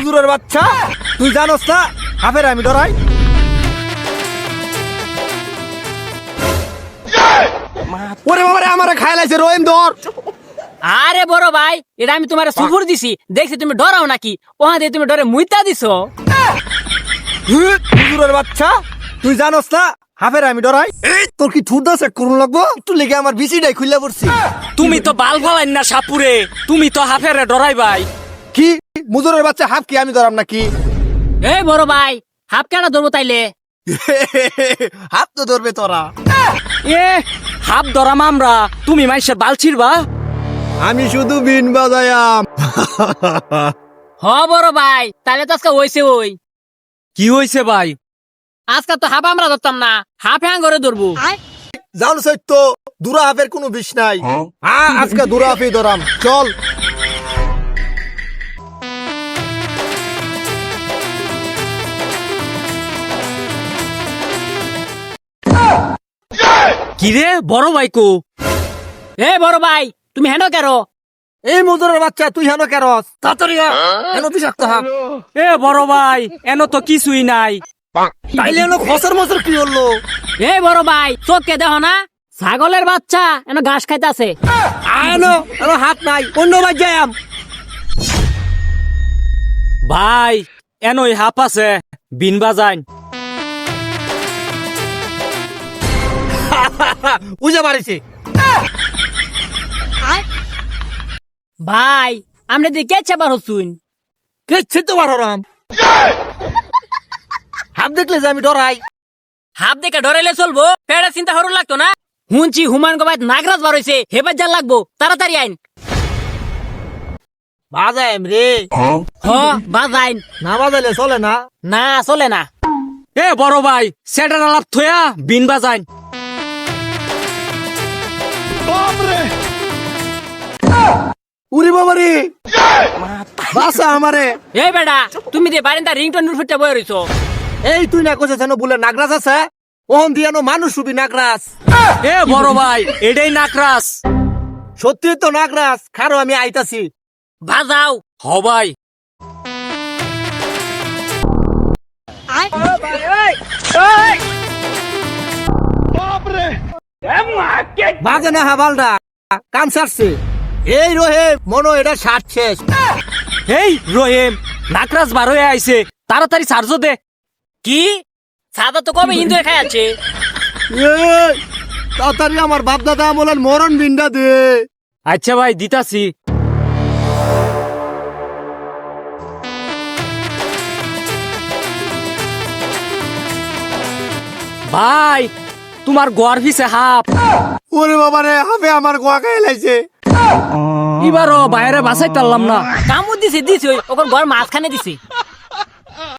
হুজুরের বাচ্চা তুই জানোস না হাফের আমি ডরাই। ওরে বাবারে আমারে খাই লাইছে রহিম ধর। আরে বড় ভাই এটা আমি তোমার সুপুর দিছি, দেখছি তুমি ডরাও নাকি, ওহা দিয়ে তুমি ডরে মুইতা দিছো। হুজুরের বাচ্চা তুই জানোস না হাফের আমি ডরাই। তোর কি ঠুট আছে করুন লাগবো একটু লেগে আমার বিসিটাই খুললা পড়ছি। তুমি তো বাল ফালাইন না সাপুরে, তুমি তো হাফেরে ডরাই ভাই। কি মুজুরের বাচ্চা হাফ কি আমি ধরাম নাকি? এই বড় ভাই হাফ কেন ধরবো তাইলে? হাফ তো ধরবে তোরা। এ হাফ ধরাম আমরা, তুমি মাইশের বাল ছিড়বা। আমি শুধু বিন বাজায়াম। হ বড় ভাই তাহলে তো আজকে হইছে ওই। কি হইছে ভাই? আজকে তো হাফ আমরা ধরতাম না, হাফ হ্যাং করে ধরবো। জানো সত্য দুরা হাফের কোনো বিষ নাই। আজকে দুরা হাফই ধরাম চল। কি রে বড় ভাই কো? এ বড় ভাই তুমি হেন কেন? এই মুজুরের বাচ্চা তুই হেন কেরস তাড়াতাড়ি হেন বিষাক্ত হাফ। এ বড় ভাই এন তো কিছুই নাই। তাইলে হেন খসর মসর কি হলো? এ বড় ভাই চোখকে দেখো না, ছাগলের বাচ্চা এন ঘাস খাইতে আছে। হেন হাত নাই অন্য বাজায়াম। ভাই এনই হাফ আছে, বিন বাজাইন। বুঝা পারিছি। ভাই আমরা দিয়ে কে চেবার হচ্ছুন? কেছে তো বাররাম। হাফ দেখলে যে আমি ডরাই। হাফ দেখে ডরাইলে চলবো? পেড়া চিন্তা হরু লাগতো না? হুনছি হুমান গোবাই নাগরাজ বার হইছে, হেবার যা লাগবো, তাড়াতাড়ি আইন। বাজায়াম রে। হ বাজাইন। না বাজাইলে চলে না। না চলে না। এ বড় ভাই সেটার আলাপ থয়া বিন বাজাইন। উরি বাবারে বাসা আমারে। এই বেটা তুমি দিয়ে বারিন্দা রিংটন ফুটে বয়ে রইছো। এই তুই না কোথায় জানো বলে নাগরাজ আছে ওহন দিয়ানো মানুষ রুবি নাগরাজ। এ বড় ভাই এটাই নাকরাস। সত্যি তো নাগরাজ খারো আমি আইতাছি। বাজাও। হ ভাই। বাজে না হাবালটা কাম সারছে। এই রহে মনো এটা ষাট শেষ। এই রহিম নাকরাস বার হয়ে আইছে, তাড়াতাড়ি সার্জ দে। কি সাদা তো কবে ইন্দুরে খাই আছে। এই, তাড়াতাড়ি আমার বাপ দাদা বলেন মরণ বিন্ডা দে। আচ্ছা ভাই দিতাছি। ভাই তোমার গোয়ার পিছে হাফ। ওরে বাবারে হাফে আমার গোয়া খাই লাইছে। এবারও বাইরে বাসাই তারলাম না। কামড় দিছে ওখন ঘর মাঝখানে দিছে।